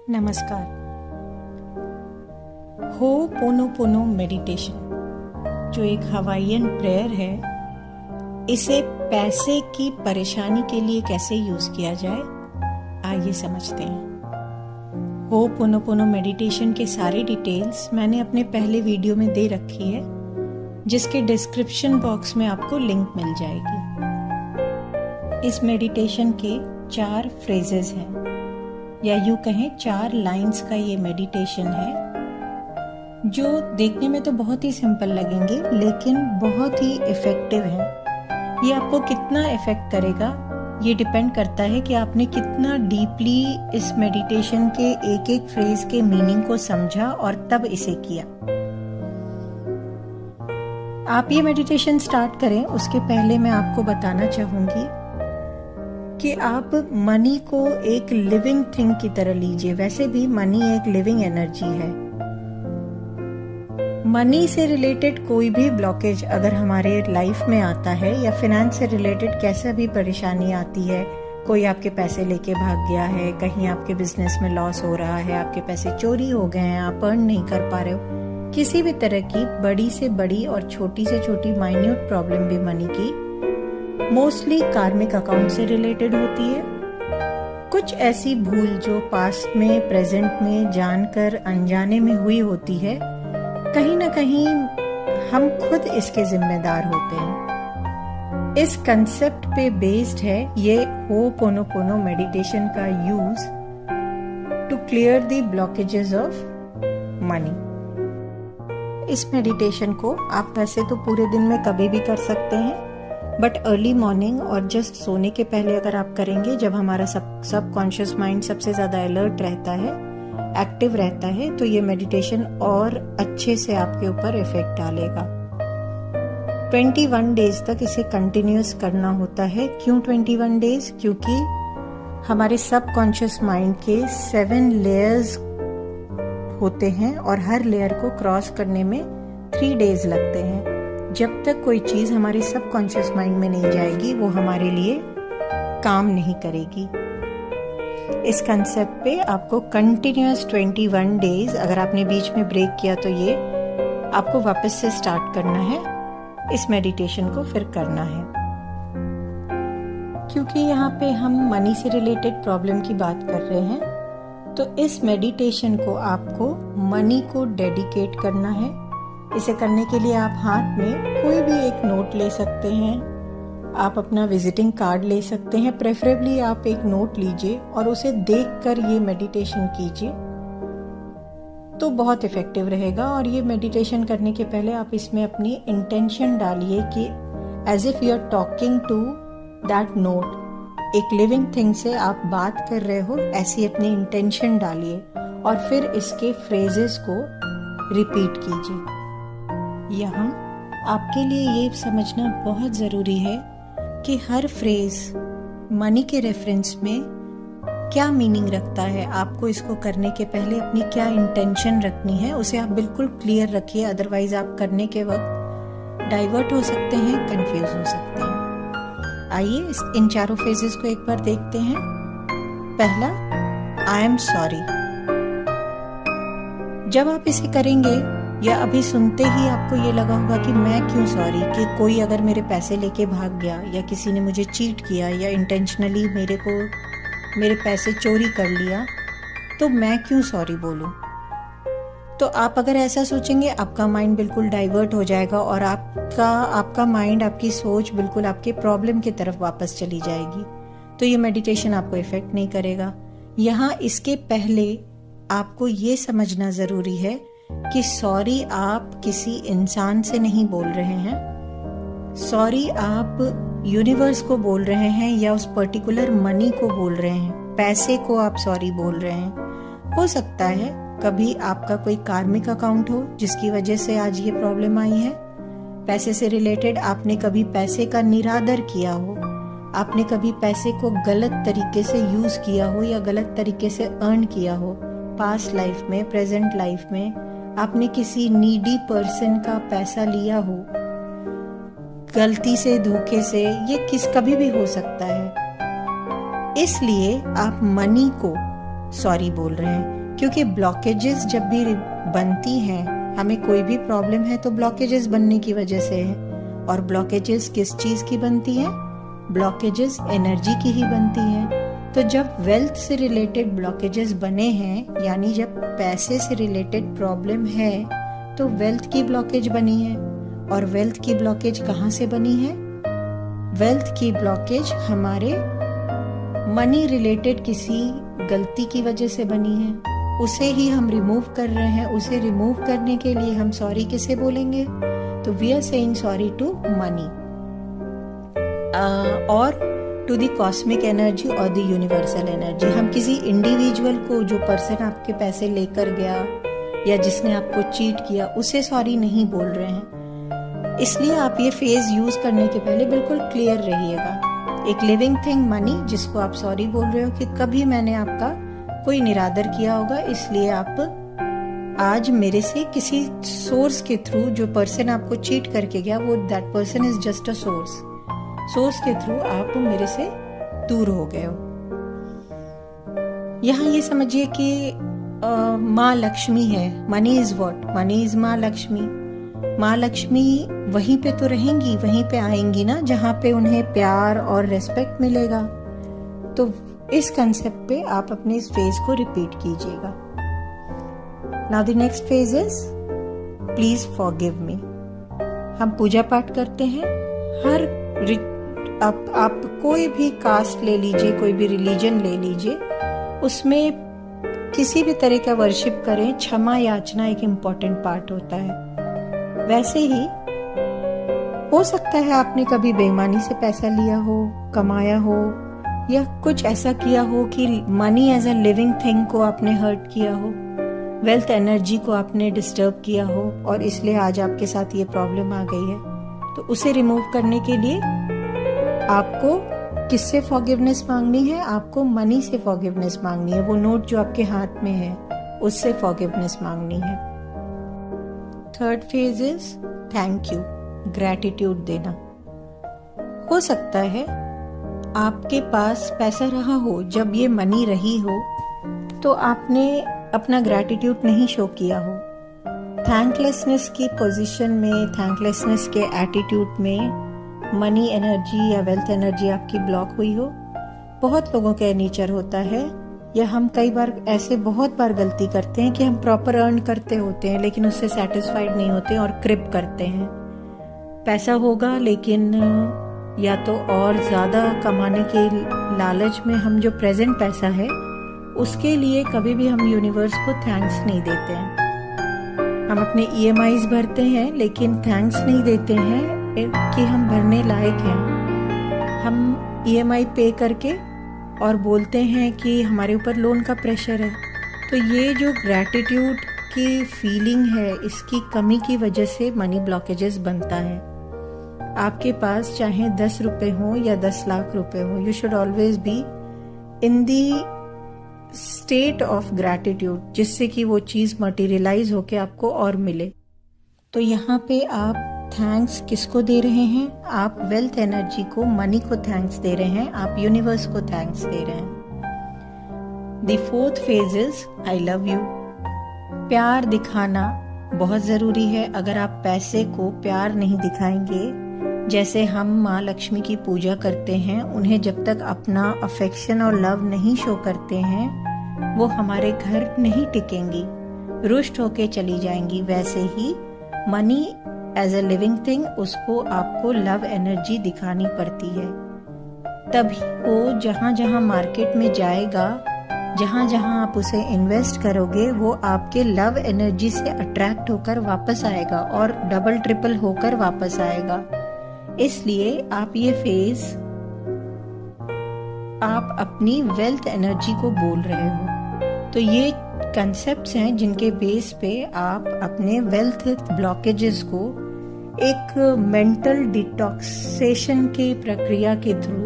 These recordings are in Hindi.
नमस्कार। होपोनोपोनो मेडिटेशन जो एक हवाईयन प्रेयर है, इसे पैसे की परेशानी के लिए कैसे यूज किया जाए, आइए समझते हैं। होपोनोपोनो मेडिटेशन के सारे डिटेल्स मैंने अपने पहले वीडियो में दे रखी है, जिसके डिस्क्रिप्शन बॉक्स में आपको लिंक मिल जाएगी। इस मेडिटेशन के 4 फ्रेजेस हैं, या यूं कहें 4 लाइंस का ये मेडिटेशन है, जो देखने में तो बहुत ही सिंपल लगेंगे लेकिन बहुत ही इफेक्टिव हैं। ये आपको कितना इफेक्ट करेगा ये डिपेंड करता है कि आपने कितना डीपली इस मेडिटेशन के एक एक फ्रेज के मीनिंग को समझा और तब इसे किया। आप ये मेडिटेशन स्टार्ट करें उसके पहले मैं आपको बताना चाहूंगी कि आप मनी को एक लिविंग थिंग की तरह लीजिए। वैसे भी मनी एक लिविंग एनर्जी है। मनी से रिलेटेड कोई भी ब्लॉकेज अगर हमारे लाइफ में आता है, या फिनेंस से रिलेटेड कैसा भी परेशानी आती है, कोई आपके पैसे लेके भाग गया है, कहीं आपके बिजनेस में लॉस हो रहा है, आपके पैसे चोरी हो गए हैं, आप अर्न नहीं कर पा रहे हो, किसी भी तरह की बड़ी से बड़ी और छोटी से छोटी माइन्यूट प्रॉब्लम भी मनी की मोस्टली कार्मिक अकाउंट से रिलेटेड होती है। कुछ ऐसी भूल जो पास्ट में, प्रेजेंट में जानकर अनजाने में हुई होती है, कहीं ना कहीं हम खुद इसके जिम्मेदार होते हैं। इस कंसेप्ट पे बेस्ड है ये होपोनोपोनो मेडिटेशन का use to clear the blockages of money. इस मेडिटेशन को आप वैसे तो पूरे दिन में कभी भी कर सकते हैं, बट अर्ली मॉर्निंग और जस्ट सोने के पहले अगर आप करेंगे, जब हमारा सबकॉन्शियस माइंड सबसे ज्यादा अलर्ट रहता है, एक्टिव रहता है, तो ये मेडिटेशन और अच्छे से आपके ऊपर इफेक्ट डालेगा। 21 डेज तक इसे कंटिन्यूस करना होता है। क्यों 21 डेज? क्योंकि हमारे सबकॉन्शियस माइंड के 7 लेयर्स होते हैं और हर लेयर को क्रॉस करने में 3 डेज लगते हैं। जब तक कोई चीज हमारे सबकॉन्शियस माइंड में नहीं जाएगी, वो हमारे लिए काम नहीं करेगी। इस कंसेप्ट पे आपको कंटिन्यूअस 21 डेज, अगर आपने बीच में ब्रेक किया तो ये आपको वापस से स्टार्ट करना है, इस मेडिटेशन को फिर करना है। क्योंकि यहाँ पे हम मनी से रिलेटेड प्रॉब्लम की बात कर रहे हैं, तो इस मेडिटेशन को आपको मनी को डेडिकेट करना है। इसे करने के लिए आप हाथ में कोई भी एक नोट ले सकते हैं, आप अपना विजिटिंग कार्ड ले सकते हैं। प्रेफरेबली आप एक नोट लीजिए और उसे देखकर ये मेडिटेशन कीजिए, तो बहुत इफेक्टिव रहेगा। और ये मेडिटेशन करने के पहले आप इसमें अपनी इंटेंशन डालिए कि as if you are talking to that note, एक लिविंग थिंग से आप बात कर रहे हो, ऐसी अपनी इंटेंशन डालिए और फिर इसके फ्रेजेस को रिपीट कीजिए। यहाँ आपके लिए ये समझना बहुत ज़रूरी है कि हर फ्रेज मनी के रेफरेंस में क्या मीनिंग रखता है। आपको इसको करने के पहले अपनी क्या इंटेंशन रखनी है, उसे आप बिल्कुल क्लियर रखिए। अदरवाइज आप करने के वक्त डाइवर्ट हो सकते हैं, कंफ्यूज हो सकते हैं। आइए इन चारों फेजेस को एक बार देखते हैं। पहला, आई एम सॉरी। जब आप इसे करेंगे या अभी सुनते ही आपको ये लगा होगा कि मैं क्यों सॉरी, कि कोई अगर मेरे पैसे लेके भाग गया, या किसी ने मुझे चीट किया, या इंटेंशनली मेरे पैसे चोरी कर लिया, तो मैं क्यों सॉरी बोलूं। तो आप अगर ऐसा सोचेंगे, आपका माइंड बिल्कुल डाइवर्ट हो जाएगा और आपका माइंड, आपकी सोच बिल्कुल आपके प्रॉब्लम की तरफ वापस चली जाएगी। तो ये मेडिटेशन आपको इफेक्ट नहीं करेगा। यहाँ इसके पहले आपको ये समझना जरूरी है कि सॉरी आप किसी इंसान से नहीं बोल रहे हैं, सॉरी आप यूनिवर्स को बोल रहे हैं, या उस पर्टिकुलर मनी को बोल रहे हैं, पैसे को आप सॉरी बोल रहे हैं। हो सकता है कभी आपका कोई कार्मिक अकाउंट हो जिसकी वजह से आज ये प्रॉब्लम आई है। पैसे से रिलेटेड आपने कभी पैसे का निरादर किया हो, आपने कभी पैसे को गलत तरीके से यूज किया हो या गलत तरीके से अर्न किया हो। पास्ट लाइफ में, प्रेजेंट लाइफ में आपने किसी नीडी पर्सन का पैसा लिया हो, गलती से, धोखे से, ये कभी भी हो सकता है। इसलिए आप मनी को सॉरी बोल रहे हैं, क्योंकि ब्लॉकेजेस जब भी बनती हैं, हमें कोई भी प्रॉब्लम है तो ब्लॉकेजेस बनने की वजह से है। और ब्लॉकेजेस किस चीज की बनती है? ब्लॉकेजेस एनर्जी की ही बनती हैं। तो जब वेल्थ से रिलेटेड ब्लॉकेजेस बने हैं, यानी जब पैसे से रिलेटेड प्रॉब्लम है, तो वेल्थ की ब्लॉकेज बनी है। और वेल्थ की ब्लॉकेज कहाँ से बनी है? वेल्थ की ब्लॉकेज हमारे मनी रिलेटेड किसी गलती की वजह से बनी है। उसे ही हम रिमूव कर रहे हैं। उसे रिमूव करने के लिए हम सॉरी किसे बोलेंगे? तो we are saying sorry to money और टू द कॉस्मिक एनर्जी और द यूनिवर्सल एनर्जी। हम किसी इंडिविजुअल को, जो पर्सन आपके पैसे लेकर गया या जिसने आपको चीट किया, उसे सॉरी नहीं बोल रहे हैं। इसलिए आप ये फेज यूज करने के पहले बिल्कुल क्लियर रहिएगा। एक लिविंग थिंग मनी जिसको आप सॉरी बोल रहे हो कि कभी मैंने आपका कोई निरादर किया होगा, इसलिए आप आज मेरे से किसी सोर्स के थ्रू, जो पर्सन आपको चीट करके गया, वो that person is just a source के थ्रू आप मेरे से दूर हो गए हो। यहाँ ये समझिए कि माँ लक्ष्मी है। Money is what? Money is माँ लक्ष्मी। माँ लक्ष्मी वहीं पे तो रहेंगी, वहीं पे आएंगी ना जहाँ पे उन्हें प्यार और रेस्पेक्ट मिलेगा। तो इस कंसेप्ट पे आप अपने इस फेज को रिपीट कीजिएगा। Now the next phase is please forgive me. हम पूजा पाठ करते हैं। हर आप कोई भी कास्ट ले लीजिए, कोई भी रिलीजन ले लीजिए, उसमें किसी भी तरह का वर्शिप करें, क्षमा याचना एक इम्पॉर्टेंट पार्ट होता है। वैसे ही हो सकता है आपने कभी बेईमानी से पैसा लिया हो, कमाया हो, या कुछ ऐसा किया हो कि money as a living thing को आपने हर्ट किया हो, वेल्थ एनर्जी को आपने डिस्टर्ब किया हो, और इसलिए आज आपके साथ ये प्रॉब्लम आ गई है। तो उसे रिमूव करने के लिए आपको किससे फॉरगिवनेस मांगनी है? आपको मनी से फॉरगिवनेस मांगनी है। वो नोट जो आपके हाथ में है, उससे फॉरगिवनेस मांगनी है। Third phase is thank you, gratitude देना। हो सकता है आपके पास पैसा रहा हो, जब ये मनी रही हो तो आपने अपना ग्रैटिट्यूड नहीं शो किया हो। थैंकलेसनेस की पोजीशन में, थैंकलेसनेस के एटीट्यूड में मनी एनर्जी या वेल्थ एनर्जी आपकी ब्लॉक हुई हो। बहुत लोगों का नेचर होता है, या हम कई बार ऐसे बहुत बार गलती करते हैं कि हम प्रॉपर अर्न करते होते हैं लेकिन उससे सेटिस्फाइड नहीं होते और क्रिप करते हैं। पैसा होगा लेकिन या तो और ज़्यादा कमाने के लालच में हम जो प्रेजेंट पैसा है उसके लिए कभी भी हम यूनिवर्स को थैंक्स नहीं देते हैं। हम अपने EMIs भरते हैं लेकिन थैंक्स नहीं देते हैं कि हम भरने लायक हैं। हम EMI पे करके और बोलते हैं कि हमारे ऊपर लोन का प्रेशर है। तो ये जो ग्रैटिट्यूड की फीलिंग है, इसकी कमी की वजह से मनी ब्लॉकेजेस बनता है। आपके पास चाहे 10 रुपए हो या 10 लाख रुपए हो, you should always be in the state of gratitude, जिससे कि वो चीज मटेरियलाइज होके आपको और मिले। तो यहाँ पे आप थैंक्स किसको दे रहे हैं? आप वेल्थ एनर्जी को, मनी को थैंक्स दे रहे हैं, आप यूनिवर्स को थैंक्स दे रहे हैं। The fourth phase is I love you. प्यार दिखाना बहुत जरूरी है। अगर आप पैसे को प्यार नहीं दिखाएंगे, जैसे हम माँ लक्ष्मी की पूजा करते हैं, उन्हें जब तक अपना अफेक्शन और लव नहीं शो करते हैं, वो हमारे घर नहीं टिकेंगी, रुष्ट होके चली जाएंगी। वैसे ही money as a living thing, उसको आपको लव एनर्जी दिखानी पड़ती है। तभी वो जहाँ जहाँ मार्केट में जाएगा, जहाँ जहाँ आप उसे इन्वेस्ट करोगे, वो आपके लव एनर्जी से अट्रैक्ट होकर वापस आएगा और डबल ट्रिपल होकर वापस आएगा। इसलिए आप ये फेज, आप अपनी वेल्थ एनर्जी को बोल रहे हो। तो ये कंसेप्ट्स हैं जिनके बेस पे आप अपने वेल्थ ब्लॉकेजेस को एक मेंटल डिटॉक्सेशन की प्रक्रिया के थ्रू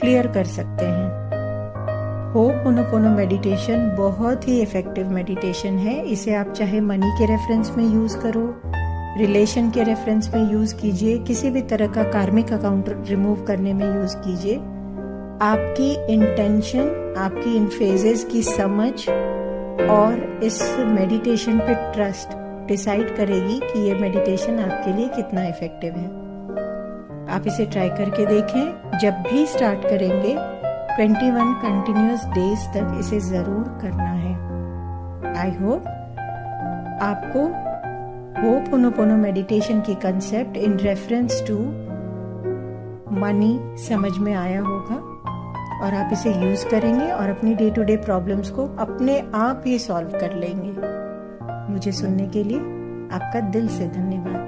क्लियर कर सकते हैं। होपोनोपोनो मेडिटेशन बहुत ही इफेक्टिव मेडिटेशन है। इसे आप चाहे मनी के रेफरेंस में यूज करो, रिलेशन के रेफरेंस में यूज कीजिए, किसी भी तरह का कार्मिक अकाउंट रिमूव करने में यूज कीजिए। आपकी इंटेंशन, आपकी इन फेजेस की समझ और इस मेडिटेशन पे ट्रस्ट डिसाइड करेगी कि ये मेडिटेशन आपके लिए कितना इफेक्टिव है। आप इसे ट्राई करके देखें। जब भी स्टार्ट करेंगे 21 कंटिन्यूअस डेज तक इसे ज़रूर करना है। आई होप आपको होपोनोपोनो मेडिटेशन की concept in reference to money समझ में आया होगा और आप इसे यूज करेंगे और अपनी डे टू डे प्रॉब्लम्स को अपने आप ही सॉल्व कर लेंगे। मुझे सुनने के लिए आपका दिल से धन्यवाद।